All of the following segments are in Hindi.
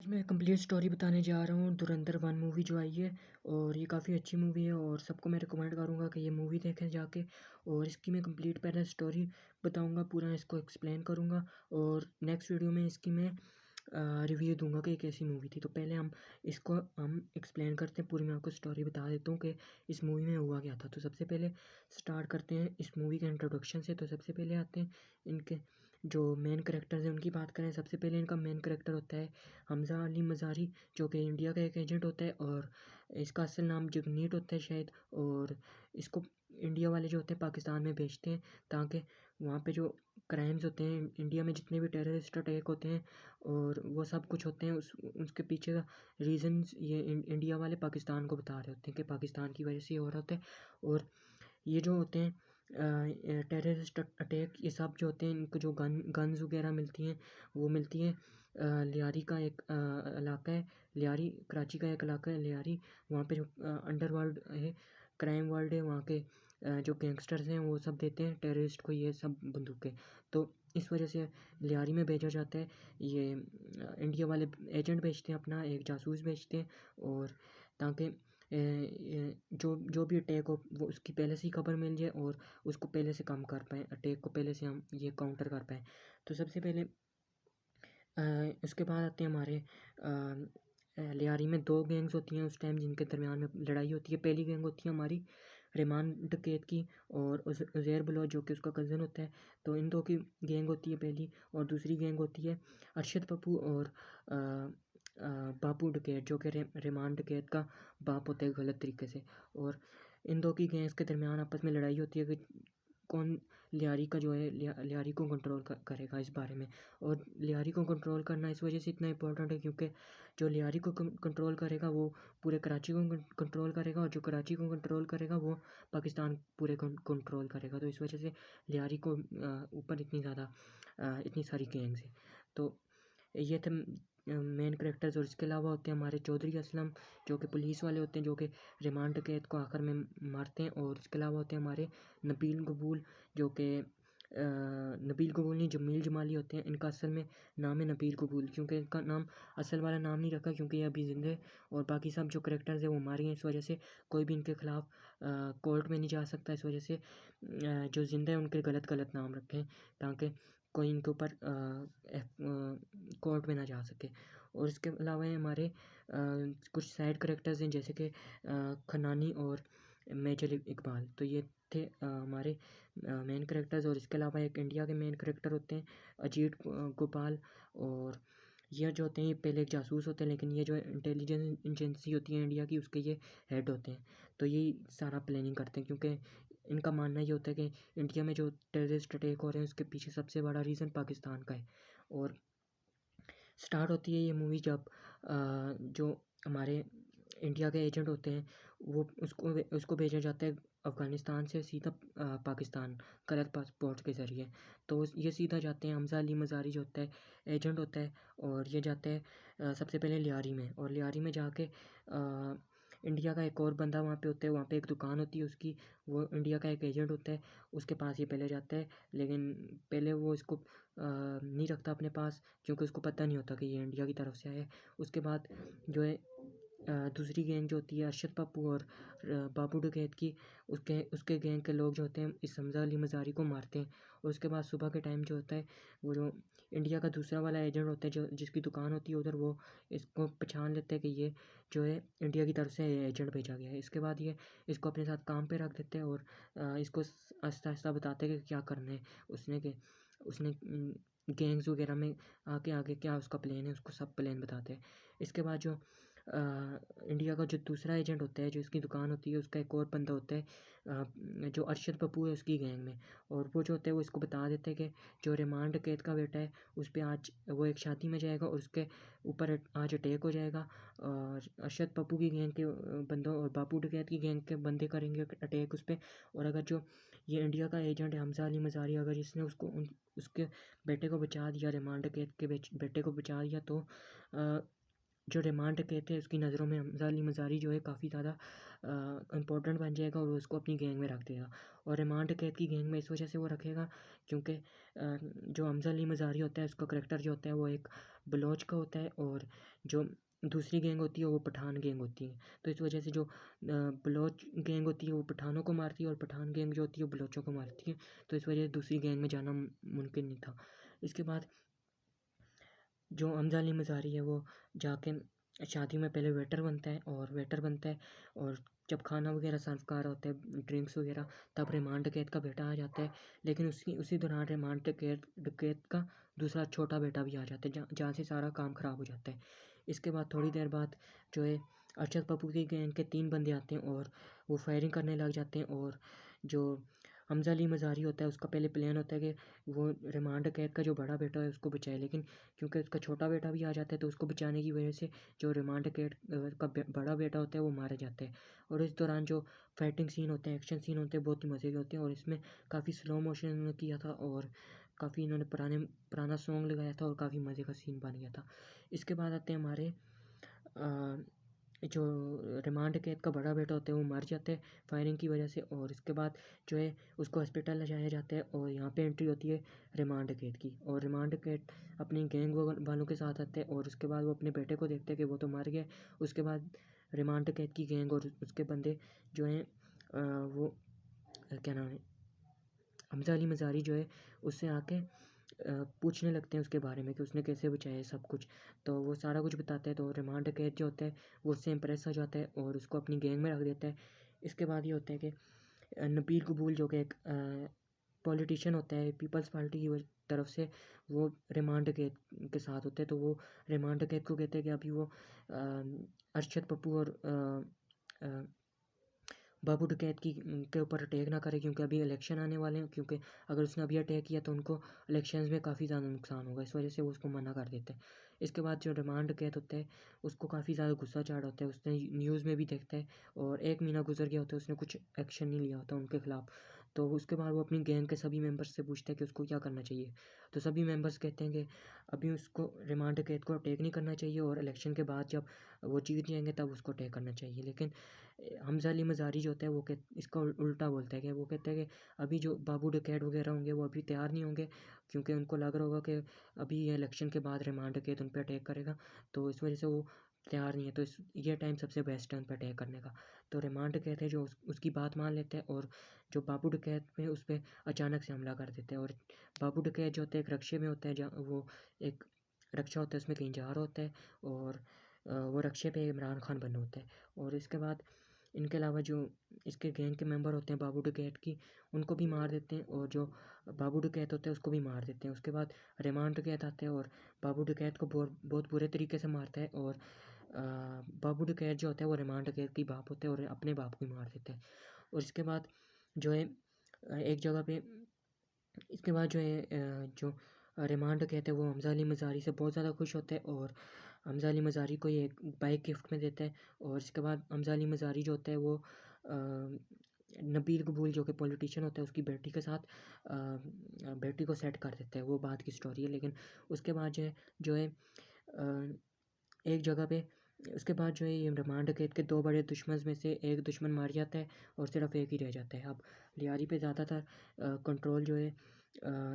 मैं कंप्लीट स्टोरी बताने जा रहा हूँ धुरंधर 1 मूवी जो आई है। और ये काफ़ी अच्छी मूवी है और सबको मैं रिकमेंड करूँगा कि ये मूवी देखें जाके। और इसकी मैं कंप्लीट पहले स्टोरी बताऊँगा, पूरा इसको एक्सप्लेन करूँगा और नेक्स्ट वीडियो में इसकी मैं रिव्यू दूंगा कि ये कैसी मूवी थी। तो पहले हम एक्सप्लेन करते हैं, पूरी मैं आपको स्टोरी बता देता हूँ कि इस मूवी में हुआ क्या था। तो सबसे पहले स्टार्ट करते हैं इस मूवी के इंट्रोडक्शन से। तो सबसे पहले आते हैं इनके जो मेन करेक्टर्स हैं उनकी बात करें। सबसे पहले इनका मेन करेक्टर होता है हमज़ा अली मज़ारी, जो कि इंडिया का एक एजेंट होता है और इसका असल नाम जगनीत होता है शायद। और इसको इंडिया वाले जो होते हैं पाकिस्तान में भेजते हैं ताकि वहाँ पे जो क्राइम्स होते हैं, इंडिया में जितने भी टेररिस्ट अटैक होते हैं और वो सब कुछ होते हैं, उसके पीछे का रीज़न्स ये इंडिया वाले पाकिस्तान को बता रहे होते हैं कि पाकिस्तान की वजह से ये हो रहा होता है। और ये जो होते हैं टेररिस्ट अटैक, ये सब जो होते हैं इनको जो गन्स वगैरह मिलती हैं वो मिलती हैं लियारी का एक इलाका है। लियारी कराची का एक इलाका है लियारी। वहाँ पे जो अंडरवर्ल्ड है, क्राइम वर्ल्ड है, वहाँ के जो गैंगस्टर्स हैं वो सब देते हैं टेररिस्ट को ये सब बंदूकें। तो इस वजह से लियारी में भेजा जाता है। ये इंडिया वाले एजेंट भेजते हैं, अपना एक जासूस भेजते हैं और ताकि जो जो भी अटैक हो वो उसकी पहले से ही खबर मिल जाए और उसको पहले से कम कर पाएँ, अटैक को पहले से हम ये काउंटर कर पाएँ। तो सबसे पहले उसके बाद आते हैं हमारे लियारी में दो गैंग्स होती हैं उस टाइम जिनके दरमियान में लड़ाई होती है। पहली गैंग होती है हमारी रेमान डकैत की और उज़ैर बलोच जो कि उसका कज़न होता है। तो इन दो की गैंग होती है पहली। और दूसरी गैंग होती है अरशद पप्पू और बापू डकैत, जो कि रेमान डकैत का बाप होता है गलत तरीके से। और इन दो की गैंग्स के दरमियान आपस में लड़ाई होती है कि कौन लियारी का जो है लियारी को कंट्रोल करेगा इस बारे में। और लियारी को कंट्रोल करना इस वजह से इतना इम्पोर्टेंट है क्योंकि जो लियारी को कंट्रोल करेगा वो पूरे कराची को कंट्रोल करेगा और जो कराची को कंट्रोल करेगा वो पाकिस्तान पूरे कंट्रोल करेगा। तो इस वजह से लियारी को ऊपर इतनी सारी गैंग्स है। तो ये थे मेन करेक्टर्स। और इसके अलावा होते हैं हमारे चौधरी असलम, जो कि पुलिस वाले होते हैं, जो कि रिमांड डकैत को आखिर में मारते हैं। और इसके अलावा होते हैं हमारे नबील कबूल, जो कि नबील कबूल नहीं, जमील जमाली होते हैं। इनका असल में नाम है नबील कबूल, क्योंकि इनका नाम असल वाला नाम नहीं रखा क्योंकि ये अभी ज़िंदा है और बाकी सब जो करेक्टर्स हैं वो मारे हैं। इस वजह से कोई भी इनके ख़िलाफ़ कोर्ट में नहीं जा सकता। इस वजह से जो ज़िंदा है उनके गलत नाम रखें ताकि कोई इनके ऊपर कोर्ट में ना जा सके। और इसके अलावा हमारे कुछ साइड करेक्टर्स हैं जैसे कि खनानी और मेजर इकबाल। तो ये थे हमारे मेन करेक्टर्स। और इसके अलावा एक इंडिया के मेन करेक्टर होते हैं अजीत गोपाल। और ये जो होते हैं ये पहले एक जासूस होते हैं, लेकिन ये जो इंटेलिजेंस एजेंसी होती है इंडिया की उसके ये हेड होते हैं। तो यही सारा प्लानिंग करते हैं क्योंकि इनका मानना ये होता है कि इंडिया में जो टेररिस्ट अटैक हो रहे हैं उसके पीछे सबसे बड़ा रीज़न पाकिस्तान का है। और स्टार्ट होती है ये मूवी जब जो हमारे इंडिया के एजेंट होते हैं वो उसको भेजा जाता है अफ़गानिस्तान से सीधा पाकिस्तान गलत पासपोर्ट के ज़रिए। तो ये सीधा जाते हैं हमज़ा अली मज़ारी जो होता है एजेंट होता है और ये जाता है सबसे पहले लियारी में। और लियारी में जाके इंडिया का एक और बंदा वहाँ पे होता है, वहाँ पे एक दुकान होती है उसकी, वो इंडिया का एक एजेंट होता है, उसके पास ये पहले जाता है। लेकिन पहले वो इसको नहीं रखता अपने पास क्योंकि उसको पता नहीं होता कि ये इंडिया की तरफ से आया है। उसके बाद जो है दूसरी गैंग जो होती है अरशद पप्पू और बाबू डकैत की, उसके उसके गैंग के लोग जो होते हैं इस हमज़ा अली मज़ारी को मारते हैं। और उसके बाद सुबह के टाइम जो होता है वो जो इंडिया का दूसरा वाला एजेंट होता है जो जिसकी दुकान होती है उधर, वो इसको पहचान लेते हैं कि ये जो है इंडिया की तरफ से एजेंट भेजा गया है। इसके बाद ये इसको अपने साथ काम पे रख देते हैं और इसको आहिस्ता आहिस्ता बताते हैं कि क्या करना है उसने गैंग्स वगैरह में आगे आगे क्या उसका प्लान है, उसको सब प्लान बताते हैं। इसके बाद जो इंडिया का जो दूसरा एजेंट होता है जो इसकी दुकान होती है उसका एक और बंदा होता है जो अरशद पप्पू है उसकी गैंग में। और वो जो होता है वो इसको बता देते हैं कि जो रिमांड डकैत का बेटा है उस पर आज वो एक शादी में जाएगा और उसके ऊपर आज अटैक हो जाएगा। और अरशद पप्पू की गैंग के बंदों और बापू डकैत की गैंग के बंदे करेंगे अटैक उस पर। और अगर जो ये इंडिया का एजेंट है हमज़ा अली मज़ारी, अगर इसने उसके बेटे को बचा दिया, रिमांड डकैत के बेटे को बचा दिया, तो जो रिमांड कहते हैं उसकी नज़रों में हमज़ा अली मज़ारी जो है काफ़ी ज़्यादा इम्पोर्टेंट बन जाएगा और उसको अपनी गैंग में रख देगा। और रिमांड कैद की गैंग में इस वजह से वो रखेगा क्योंकि जो हमज़ा अली मज़ारी होता है उसका करैक्टर जो होता है वो एक बलोच का होता है और जो दूसरी गैंग होती है वो पठान गैंग होती है। तो इस वजह से जो बलोच गैंग होती है वो पठानों को मारती है और पठान गैंग जो होती है वो बलोचों को मारती है। तो इस वजह से दूसरी गैंग में जाना मुमकिन नहीं था। इसके बाद जो हमज़ा अली मज़ारी है वो जाके शादी में पहले वेटर बनता है और जब खाना वगैरह सर्व कर रहा होता है ड्रिंक्स वगैरह तब रिमांड कैद का बेटा आ जाता है। लेकिन उसी दौरान रिमांड कैद का दूसरा छोटा बेटा भी आ जाता है जहाँ से सारा काम ख़राब हो जाता है। इसके बाद थोड़ी देर बाद जो है अरशद पप्पू की गैंग के 3 बंदे आते हैं और वो फायरिंग करने लग जाते हैं और जो हमज़ा अली मज़ारी होता है उसका पहले प्लान होता है कि वो रिमांड कैद का जो बड़ा बेटा है उसको बचाए। लेकिन क्योंकि उसका छोटा बेटा भी आ जाता है तो उसको बचाने की वजह से जो रिमांड कैद का बड़ा बेटा होता है वो मारा जाता है। और इस दौरान जो फाइटिंग सीन होते हैं एक्शन सीन होते हैं बहुत ही मज़े के होते हैं और इसमें काफ़ी स्लो मोशन इन्होंने किया था और काफ़ी इन्होंने पुराना सॉन्ग लगाया था और काफ़ी मज़े का सीन बन गया था। इसके बाद आते हैं हमारे जो रिमांड कैद का बड़ा बेटा होता है वो मर जाता है फायरिंग की वजह से। और इसके बाद जो है उसको हॉस्पिटल ले जाया जाता है और यहाँ पे एंट्री होती है रिमांड कैद की। और रिमांड कैद अपनी गैंग वालों के साथ आता है और उसके बाद वो अपने बेटे को देखते हैं कि वो तो मर गया। उसके बाद रिमांड कैद की गैंग और उसके बंदे जो हैं वो क्या नाम है हमज़ा अली मज़ारी जो है उससे आके पूछने लगते हैं उसके बारे में कि उसने कैसे बचाया है सब कुछ। तो वो सारा कुछ बताता है तो रिमांड कैद जो होता है वो उससे इम्प्रेस हो जाता है और उसको अपनी गैंग में रख देता है। इसके बाद ये होता है कि नबील कबूल जो कि एक पॉलिटिशियन होता है पीपल्स पार्टी की तरफ से वो रिमांड कैद के साथ होते हैं। तो वो रिमांड कैद को कहते हैं कि अभी वो अरशद पप्पू और अ, बाबू डकैत के ऊपर अटैक ना करे क्योंकि अभी इलेक्शन आने वाले हैं। क्योंकि अगर उसने अभी अटैक किया तो उनको इलेक्शंस में काफ़ी ज़्यादा नुकसान होगा। इस वजह से वो उसको मना कर देते हैं। इसके बाद जो रिमांड डकैत होता है उसको काफ़ी ज़्यादा गुस्सा चढ़ होता है। उसने न्यूज़ में भी देखता है और 1 महीना गुजर गया होता है उसने कुछ एक्शन नहीं लिया होता उनके खिलाफ। तो उसके बाद वो अपनी गैंग के सभी मेंबर्स से पूछता है कि उसको क्या करना चाहिए। तो सभी मेंबर्स कहते हैं कि अभी उसको रिमांड डकैत को अटैक नहीं करना चाहिए और इलेक्शन के बाद जब वो जीत जाएंगे तब उसको अटैक करना चाहिए। लेकिन हमज़ा अली मज़ारी जो होता है वो इसका उल्टा बोलता है कि वो कहता है कि अभी जो बाबू डकैत वगैरह होंगे वो अभी तैयार नहीं होंगे क्योंकि उनको लग रहा होगा कि अभी ये इलेक्शन के बाद रिमांड डकैत उन पर अटैक करेगा। तो इस वजह से वो तैयार नहीं है। तो ये टाइम सबसे बेस्ट है उन पर अटैक करने का। तो रिमांड डकैत है जो उसकी बात मान लेते हैं और जो बाबू डकैत में उस पर अचानक से हमला कर देते हैं। और बाबू डकैत जो होता है एक रक्शे में होता है जहाँ वो एक रक्षा होता है उसमें कहीं जा रहा होता है और वो रक्शे पे इमरान खान बना होता है। और इसके बाद इनके अलावा जो इसके गैंग के मेंबर होते हैं बाबू डकैत की उनको भी मार देते हैं और जो बाबू डकैत होते हैं उसको भी मार देते हैं। उसके बाद रेमान डकैत आते हैं और बाबू डकैत को बहुत बुरे तरीके से मारता है। और बाबू डकैत जो होता है वो रेमान डकैत की बाप होते हैं और अपने बाप को ही मार देते हैं। और इसके बाद जो है एक जगह पे इसके बाद जो है जो रेमान डकैत है वो हमज़ा अली मज़ारी से बहुत ज़्यादा खुश होता है और हमज़ा अली मज़ारी को ये एक बाइक गिफ्ट में देता है। और इसके बाद हमज़ा अली मज़ारी जो होता है वो नबील कबूल जो कि पॉलिटिशियन होता है उसकी बेटी के साथ बेटी को सेट कर देता है। वो बात की स्टोरी है। लेकिन उसके बाद जो है एक जगह पे उसके बाद जो है ये रिमांड कैद के 2 बड़े दुश्मन में से एक दुश्मन मार जाता है और सिर्फ एक ही रह जाता है। अब लियारी पे ज़्यादातर कंट्रोल जो है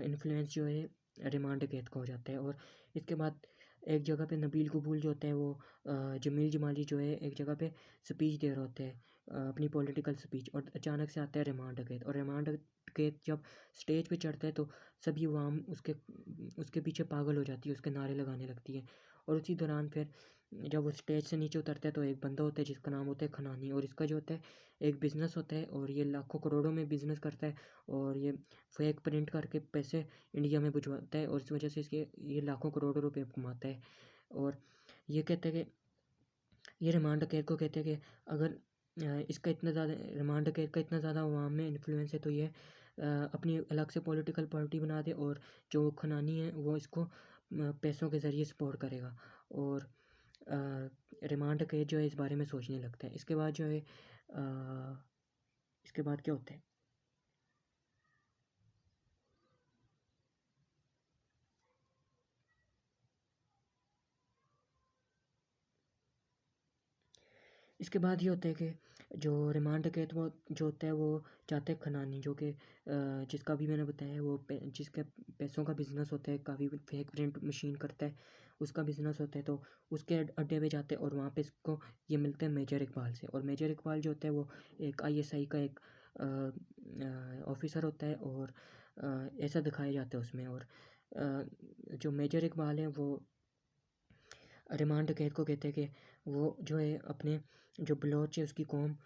इन्फ्लुएंस जो है रिमांड कैद का हो जाता है। और इसके बाद एक जगह पे नबील कबूल जो होता है वो जमील जमाली जो है एक जगह पे स्पीच दे रहा होता है अपनी पॉलिटिकल स्पीच। और अचानक से आता है रिमांड कैद और रिमांड कैद जब स्टेज पे चढ़ता है तो सभी अवाम उसके पीछे पागल हो जाती है उसके नारे लगाने लगती है। और उसी दौरान फिर जब वो स्टेज से नीचे उतरता है तो एक बंदा होता है जिसका नाम होता है खनानी। और इसका जो होता है एक बिज़नेस होता है और ये लाखों करोड़ों में बिज़नेस करता है और ये फेक प्रिंट करके पैसे इंडिया में भिजवाता है और इस वजह से इसके ये लाखों करोड़ों रुपए कमाता है। और ये कहते हैं कि ये रिमांड कैद को कहते हैं कि अगर इसका इतना ज़्यादा रिमांड कैद का इतना ज़्यादा अवाम में इन्फ्लुएंस है तो ये अपनी अलग से पॉलिटिकल पार्टी बना दे और जो खनानी है वो इसको पैसों के ज़रिए सपोर्ट करेगा। और रिमांड कैद जो है इस बारे में सोचने लगता है। इसके बाद जो है इसके बाद क्या होता है इसके बाद ये होता है कि जो रिमांड कैद वो जो होता है वो जाता है खनानी, जो कि जिसका भी मैंने बताया वो जिसके पैसों का बिज़नेस होता है, काफ़ी फेक प्रिंट मशीन करता है, उसका बिज़नेस होता है। तो उसके अड्डे पे जाते हैं और वहाँ पे इसको ये मिलते हैं मेजर इकबाल से। और मेजर इकबाल जो होता है वो एक आईएसआई का एक ऑफिसर होता है, और ऐसा दिखाया जाता है उसमें। और जो मेजर इकबाल है वो रिमांड कैद को कहते हैं कि वो जो है अपने जो बलोच है उसकी कौम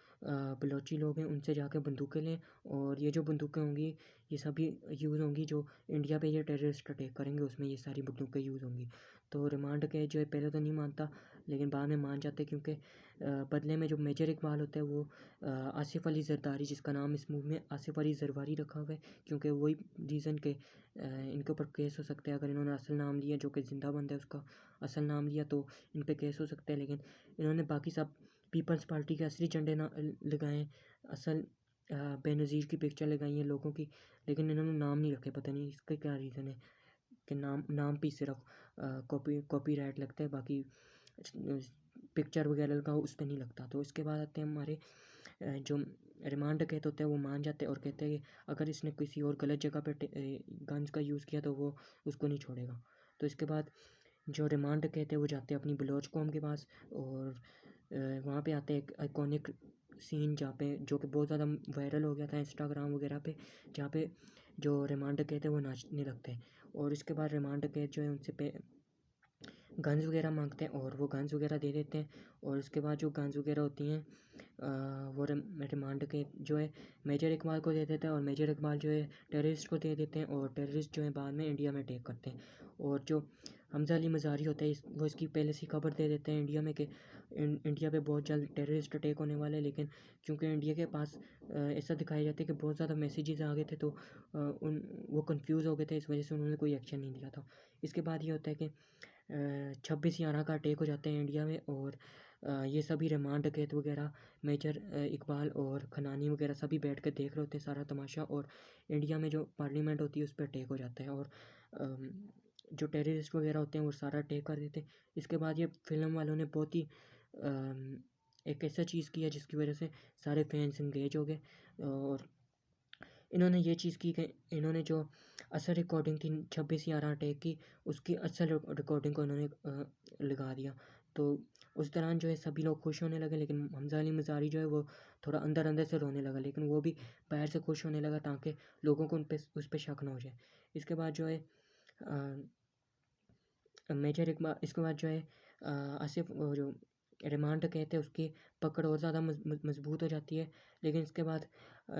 बलोची लोग हैं उनसे जाकर बंदूकें लें, और ये जो बंदूकें होंगी ये सभी यूज़ होंगी जो इंडिया पे ये टेररिस्ट अटैक करेंगे उसमें ये सारी बंदूकें यूज़ होंगी। तो रिमांड कैद जो है पहले तो नहीं मानता, लेकिन बाद में मान जाते, क्योंकि बदले में जो मेजर इकबाल होता है वो आसिफ अली जरदारी, जिसका नाम इस मूवी में आसिफ अली जरवारी रखा हुआ है, क्योंकि वही रीज़न के इनके ऊपर केस हो सकते हैं। अगर इन्होंने असल नाम लिया जो कि जिंदा बंद है उसका असल नाम लिया तो इन पे केस हो सकता है। लेकिन इन्होंने बाकी सब पीपल्स पार्टी के असली झंडे ना लगाए, असल बेनज़ीर की पिक्चर लगाई है लोगों की, लेकिन इन्होंने नाम नहीं रखे। पता नहीं इसका क्या रीज़न है कि नाम नाम पे सिर्फ कॉपीराइट लगता है, बाकी पिक्चर वगैरह लगाओ उस पर नहीं लगता। तो इसके बाद आते हैं हमारे जो रिमांड कहते होते हैं वो मान जाते हैं और कहते हैं कि अगर इसने किसी और गलत जगह पे गन्स का यूज़ किया तो वो उसको नहीं छोड़ेगा। तो इसके बाद जो रिमांड कहते हैं वो जाते हैं अपनी बलोच कौम के पास, और वहाँ पे आते हैं एक आइकॉनिक सीन जहाँ पे जो कि बहुत ज़्यादा वायरल हो गया था इंस्टाग्राम वगैरह पे, जहाँ पे जो रिमांड कहते हैं वो नाचने लगते हैं। और इसके बाद रिमांड कैद जो है उनसे पे गन्स वगैरह मांगते हैं और वो गन्स वगैरह दे देते हैं। और उसके बाद जो गन्स वगैरह होती हैं वो रिमांड के जो है मेजर इकबाल को दे देते हैं, और मेजर इकबाल जो है टेररिस्ट को दे देते हैं, और टेररिस्ट जो है बाद में इंडिया में अटैक करते हैं। और जो हमज़ा अली मज़ारी होता है वो इसकी पहले से खबर दे देते हैं इंडिया में कि इंडिया पे बहुत जल्द टेररिस्ट अटैक होने वाला है। लेकिन क्योंकि इंडिया के पास ऐसा दिखाया जाता है कि बहुत ज़्यादा मैसेजेस आ गए थे, तो उन वो कंफ्यूज हो गए थे, इस वजह से उन्होंने कोई एक्शन नहीं लिया था। इसके बाद ये होता है कि 26/11 का अटैक हो जाता है इंडिया में, और ये सभी रिमांड कैद वगैरह मेजर इकबाल और खनानी वगैरह सभी बैठ कर देख रहे होते हैं सारा तमाशा, और इंडिया में जो पार्लियामेंट होती है उस पर अटैक हो जाता है, और जो टेररिस्ट वगैरह होते हैं वो सारा अटैक कर देते हैं। इसके बाद ये फिल्म वालों ने बहुत ही एक ऐसा चीज़ किया जिसकी वजह से सारे फैंस इंगेज हो गए। और इन्होंने ये चीज़ की कि इन्होंने जो असल रिकॉर्डिंग थी 26/11 अटैक की उसकी असल रिकॉर्डिंग को इन्होंने लगा दिया। तो उस दौरान जो है सभी लोग खुश होने लगे, लेकिन हमज़ा अली मज़ारी जो है वो थोड़ा अंदर अंदर से रोने लगा, लेकिन वो भी बाहर से खुश होने लगा ताकि लोगों को उस पर शक ना हो जाए। इसके बाद जो है मेजर इकबाल इसके बाद जो है आसिफ जो रिमांड कहते हैं उसकी पकड़ और ज़्यादा मजबूत हो जाती है। लेकिन इसके बाद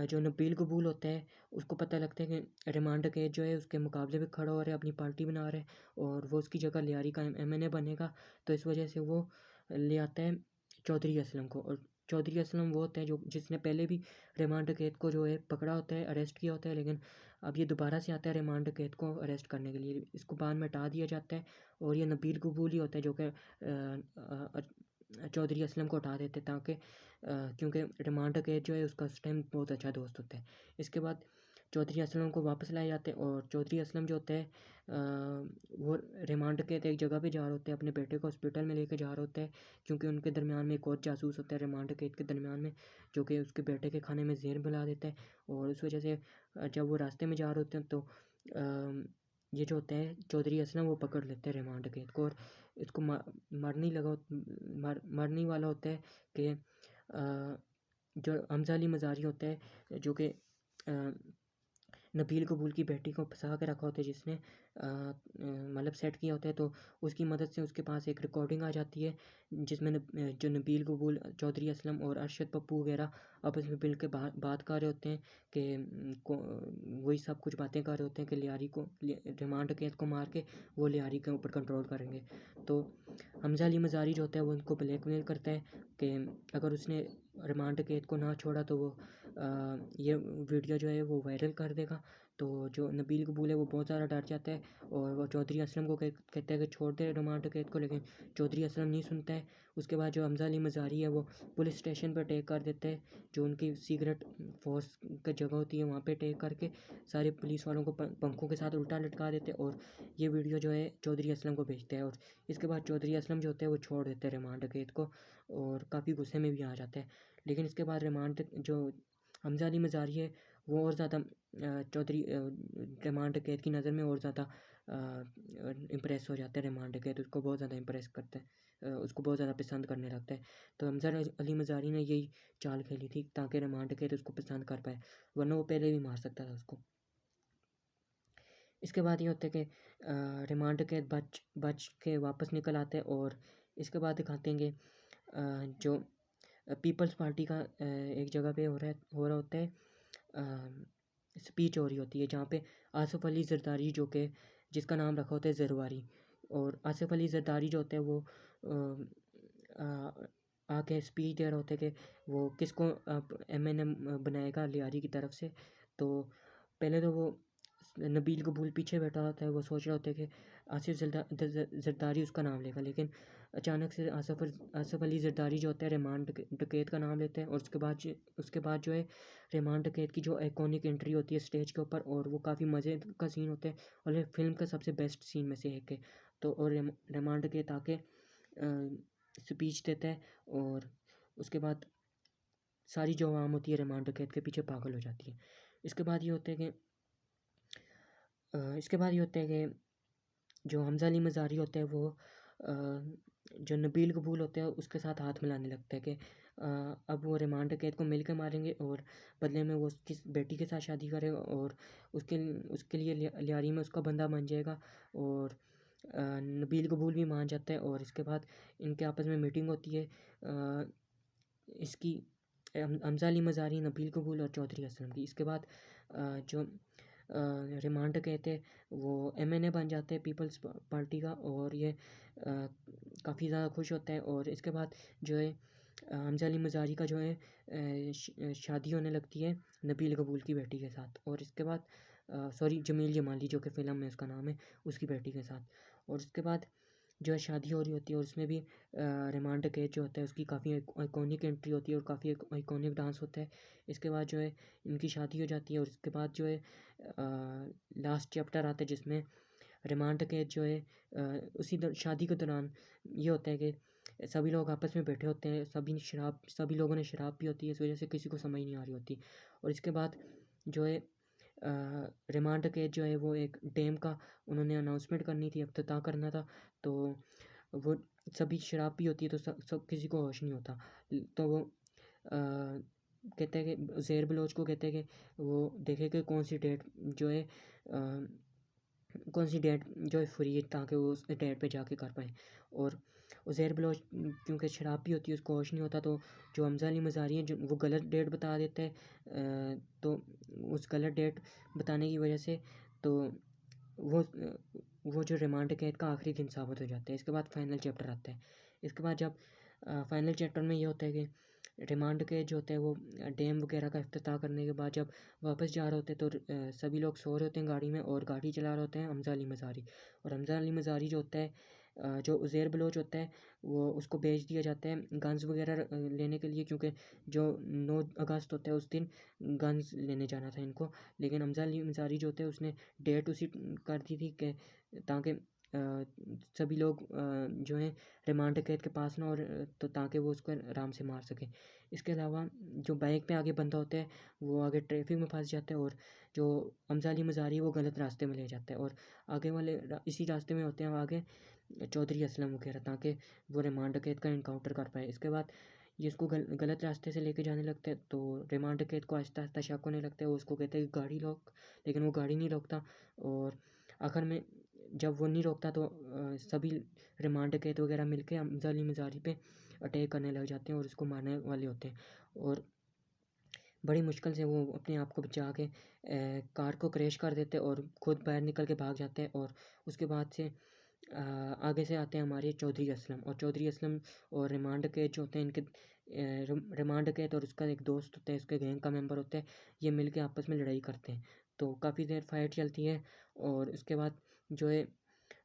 जो नबील कबूल होता है उसको पता लगता है कि रिमांड कैद जो है उसके मुकाबले में खड़ा हो रहा है, अपनी पार्टी बना रहा है और वो उसकी जगह लियारी का एमएनए बनेगा। तो इस वजह से वो ले आता है चौधरी असलम को, और चौधरी असलम वो होता है जो जिसने पहले भी रिमांड कैद को जो है पकड़ा होता है, अरेस्ट किया होता है, लेकिन अब ये दोबारा से आता है रिमांड कैद को अरेस्ट करने के लिए। इसको बाद में हटा दिया जाता है, और ये नबील कबूल ही होता है जो कि चौधरी असलम को हटा देते ताकि क्योंकि रिमांड कैद जो है उसका उस टाइम बहुत अच्छा दोस्त होता है। इसके बाद चौधरी असलम को वापस लाए जाते हैं, और चौधरी असलम जो होता है वो रिमांड कैद एक जगह पे जा रहे होते हैं, अपने बेटे को हॉस्पिटल में लेके जा रहे होते हैं, क्योंकि उनके दरमियान में एक और जासूस होता है रिमांड कैद के दरमियान में, जो कि उसके बेटे के खाने में जहर मिला देता है। और उस वजह से जब वो रास्ते में जा रहे होते हैं तो ये जो होते हैं चौधरी असलम वो पकड़ लेते हैं रिमांड कैद को, और इसको मारने वाला होता है कि जो हमज़ा अली मज़ारी होता है जो कि नबील कबूल की बेटी को फंसा के रखा होता है, जिसने मतलब सेट किया होता है। तो उसकी मदद से उसके पास एक रिकॉर्डिंग आ जाती है जिसमें जो नबील कबूल चौधरी असलम और अरशद पप्पू वगैरह आपस में मिल के बात कर रहे होते हैं कि वही सब कुछ बातें कर रहे होते हैं कि लियारी को रिमांड कैद को मार के वो लियारी के ऊपर कंट्रोल करेंगे। तो हमज़ा अली मज़ारी जो होता है वो उनको ब्लैकमेल करता है कि अगर उसने रिमांड कैद को ना छोड़ा तो वो ये वीडियो जो है वो वायरल कर देगा। तो जो नबील कबूल है वो बहुत ज़्यादा डर जाता है और वो चौधरी असलम को कहता है कि छोड़ दे रिमांड कैद को, लेकिन चौधरी असलम नहीं सुनता है। उसके बाद जो हमज़ा अली मज़ारी है वो पुलिस स्टेशन पर अटैक कर देता है, जो उनकी सीक्रेट फोर्स की जगह होती है वहाँ पे अटैक करके सारे पुलिस वालों को पंखों के साथ उल्टा लटका देते हैं और ये वीडियो जो है चौधरी असलम को भेजते हैं। और इसके बाद चौधरी असलम जो होते हैं वो छोड़ देते हैं रिमांड कैद को और काफ़ी गुस्से में भी आ जाते हैं। लेकिन इसके बाद रिमांड जो हमज़ा अली मज़ारी है वो और ज़्यादा चौधरी रिमांड कैद की नज़र में और ज़्यादा इम्प्रेस हो जाता है। रिमांड कैद उसको बहुत ज़्यादा इम्प्रेस करता है, उसको बहुत ज़्यादा पसंद करने लगता है। तो हमज़ा अली मज़ारी ने यही चाल खेली थी ताकि रिमांड कैद उसको पसंद कर पाए, वरना वो पहले भी मार सकता था उसको। इसके बाद ये होता है कि रिमांड कैद बच बच के वापस निकल आते हैं और इसके बाद दिखाते हैं कि जो पीपल्स पार्टी का एक जगह पे हो रहा होता है, स्पीच हो रही होती है जहाँ पे आसिफ अली ज़रदारी जो कि जिसका नाम रखा होता है ज़रवारी, और आसिफ अली ज़रदारी जो होता है वो आके स्पीच दे रहा होता है कि वो किसको एमएनएम बनाएगा लियारी की तरफ से। तो पहले तो वो नबील कबूल पीछे बैठा होता है, वो सोच रहा होता है कि आसिफ ज़रदारी उसका नाम लेगा, लेकिन अचानक से आसिफ अली ज़रदारी जो होता है रिमांड डकैत का नाम लेते हैं और उसके बाद जो है रिमांड डकैत की जो आइकॉनिक एंट्री होती है स्टेज के ऊपर, और वो काफ़ी मज़े का सीन होता है और ये फिल्म का सबसे बेस्ट सीन में से एक है। तो और रिमांड डकैत आके स्पीच देता है और उसके बाद सारी जो आवाम होती है रिमांड डकैत के पीछे पागल हो जाती है। इसके बाद ये होता है कि जो हमज़ा अली मज़ारी होता है वो जो नबील कबूल होता है उसके साथ हाथ मिलाने लगता है कि अब वो रिमांड कैद को मिल के मारेंगे और बदले में वो उसकी बेटी के साथ शादी करेगा और उसके उसके लिए लियारी में उसका बंदा बन जाएगा। और नबील कबूल भी मान जाता है और इसके बाद इनके आपस में मीटिंग होती है, इसकी हमज़ा अली मज़ारी, नबील कबूल और चौधरी असलम की। इसके बाद जो रिमांड कहते हैं वो एमएनए बन जाते हैं पीपल्स पार्टी का, और ये काफ़ी ज़्यादा खुश होता है। और इसके बाद जो है हमज़ा अली मज़ारी का जो है शादी होने लगती है नबील कबूल की बेटी के साथ, और इसके बाद सॉरी जमील जमाली जो कि फ़िल्म में उसका नाम है उसकी बेटी के साथ। और इसके बाद जो है शादी हो रही होती है और उसमें भी रिमांड कैद जो होता है उसकी काफ़ी आइकॉनिक एंट्री होती है और काफ़ी आइकॉनिक डांस होता है। इसके बाद जो है इनकी शादी हो जाती है और इसके बाद जो है लास्ट चैप्टर आता है जिसमें रिमांड कैद जो है उसी शादी के दौरान ये होता है कि सभी लोग आपस में बैठे होते हैं, सभी लोगों ने शराब पी होती है, इस वजह से किसी को समझ नहीं आ रही होती। और इसके बाद जो है रिमांड कैद जो है वो एक डैम का उन्होंने अनाउंसमेंट करनी थी, इफ्तिताह करना था। तो वो सभी शराब पी होती है तो सब किसी को होश नहीं होता। तो वो कहते हैं कि ज़ेर बलोच को कहते हैं कि वो देखे कि कौन सी डेट जो है कौन सी डेट जो है फ्री है ताकि वो उस डेट पे जाके कर पाए। और उज़ैर बलोच क्योंकि शराब भी होती है उसको होश नहीं होता, तो जो हमज़ा अली मज़ारी है जो वो गलत डेट बता देता है, तो उस गलत डेट बताने की वजह से तो वो वो जो रिमांड कैद का आखिरी दिन साबित हो जाता है। इसके बाद फाइनल चैप्टर आता है। इसके बाद जब फाइनल चैप्टर में ये होता है कि रिमांड कैद जो होता है वो डैम वगैरह का इफ्तिताह करने के बाद जब वापस जा रहे होते हैं तो सभी लोग सो रहे होते हैं गाड़ी में और गाड़ी चला रहे होते हैं हमज़ा अली मज़ारी। और हमज़ा अली मज़ारी जो होता है जो उज़ैर बलोच होता है वो उसको भेज दिया जाता है गन्स वगैरह लेने के लिए, क्योंकि जो 9 अगस्त होता है उस दिन गन्स लेने जाना था इनको। लेकिन हमज़ा अली मज़ारी जो होते हैं उसने डेट उसी कर दी थी कि ताकि सभी लोग जो हैं रिमांड कैद के पास ना, और तो ताकि वो उसको आराम से मार सकें। इसके अलावा जो बाइक पे आगे बंदा होता है वो आगे ट्रैफिक में फंस जाता है और जो हमज़ा अली मज़ारी है वो गलत रास्ते में ले जाता है, और आगे वाले इसी रास्ते में होते हैं आगे चौधरी असलम वगैरह ताकि वो रिमांड कैद का इनकाउंटर कर पाए। इसके बाद ये इसको गलत रास्ते से लेके जाने लगते हैं तो रिमांड कैद को आहिस्ता आहिस्ता शक होने लगता है। वो उसको कहते हैं कि गाड़ी रोक, लेकिन वो गाड़ी नहीं रोकता और आखिर में जब वो नहीं रोकता तो सभी रिमांड कैद वगैरह मिलके हमज़ा अली मज़ारी पे अटैक करने लग जाते हैं और उसको मारने वाले होते हैं। और बड़ी मुश्किल से वो अपने आप को बचा के कार को क्रैश कर देते हैं और खुद बाहर निकल के भाग जाते हैं। और उसके बाद से आगे से आते हैं हमारे चौधरी असलम, और चौधरी असलम और रिमांड कैद जो होते हैं इनके रिमांड कैद और उसका एक दोस्त होता है, उसके गैंग का मेंबर होता है, ये मिलके आपस में लड़ाई करते हैं। तो काफ़ी देर फाइट चलती है और उसके बाद जो है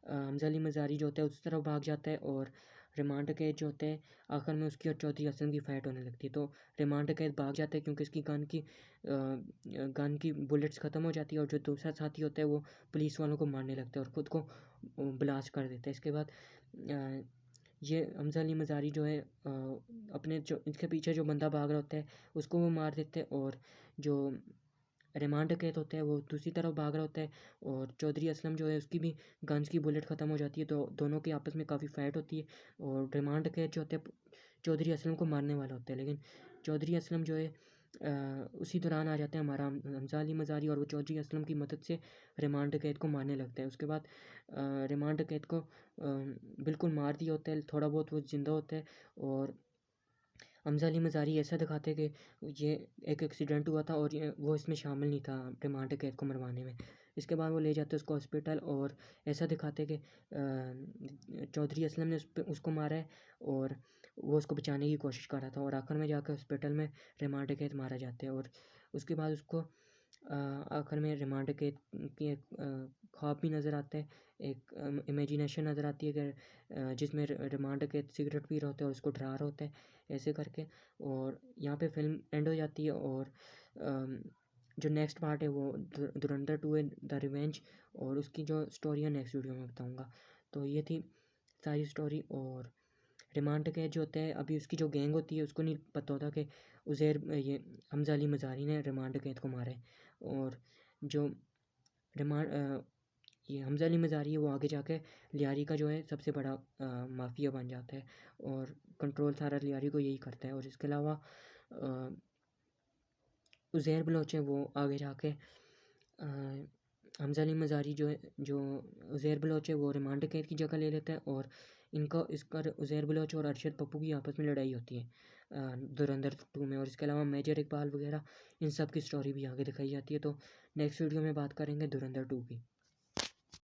हमज़ा अली मज़ारी जो होता है उस तरफ भाग जाता है और रिमांड कैद जो होता है आखिर में उसकी और चौधरी असलम की फ़ाइट होने लगती है। तो रिमांड कैद भाग जाता है क्योंकि इसकी गन की बुलेट्स ख़त्म हो जाती है और जो दूसरा साथी होता है वो पुलिस वालों को मारने लगता है और ख़ुद को ब्लास्ट कर देता है। इसके बाद अ, ये हमज़ा अली मज़ारी जो है अपने जो इसके पीछे जो बंदा भाग रहा होता है उसको वो मार देते हैं और जो रिमांड कैद होता है वो दूसरी तरफ भाग रहा होता है और चौधरी असलम जो है उसकी भी गन्स की बुलेट ख़त्म हो जाती है। तो दोनों की आपस में काफ़ी फ़ाइट होती है और रिमांड कैद जो होता है चौधरी असलम को मारने वाला होता है, लेकिन चौधरी असलम जो है उसी दौरान आ जाते हैं हमारा हमज़ा अली मज़ारी और वो चौधरी असलम की मदद से रिमांड कैद को मारने लगता है। उसके बाद रिमांड कैद को बिल्कुल मार दिया होता है, थोड़ा बहुत वो ज़िंदा होता है और हमज़ा अली मज़ारी ऐसा दिखाते हैं कि ये एक एक्सीडेंट हुआ था और ये वो इसमें शामिल नहीं था रिमांड कैद को मरवाने में। इसके बाद वो ले जाते हैं उसको हॉस्पिटल और ऐसा दिखाते हैं कि चौधरी असलम ने उसको मारा है और वो उसको बचाने की कोशिश कर रहा था और आखिर में जाकर हॉस्पिटल में रिमांड कैद मारा जाता है और उसके बाद उसको आखिर में रिमांड कैद की एक ख्वाब भी नज़र आता है, एक इमेजिनेशन नज़र आती है कि जिसमें रिमांड कैद सिगरेट पी रहा होता है और उसको डरा रहा होता है ऐसे करके और यहाँ पे फ़िल्म एंड हो जाती है और जो नेक्स्ट पार्ट है वो धुरंधर 2 है द रिवेंज और उसकी जो स्टोरी है नेक्स्ट वीडियो में बताऊँगा। तो ये थी सारी स्टोरी और रिमांड कैद जो होता है अभी उसकी जो गैंग होती है उसको नहीं पता होता कि ये हमज़ा अली मज़ारी ने रिमांड कैद को मारा है और जो रिमांड ये हमज़ा अली मज़ारी है वो आगे जाके लियारी का जो है सबसे बड़ा माफिया बन जाता है और कंट्रोल सारा लियारी को यही करता है और इसके अलावा उज़ैर बलोच है वो आगे जाके हमज़ा अली मज़ारी जो है जो उज़ैर बलोच है वो रिमांड कैद की जगह ले लेता है और इनका इस पर उज़ैर बलोच और अरशद पप्पू की आपस में लड़ाई होती है धुरंधर 2 में और इसके अलावा मेजर इकबाल वगैरह इन सब की स्टोरी भी आगे दिखाई जाती है। तो नेक्स्ट वीडियो में बात करेंगे धुरंधर 2 की।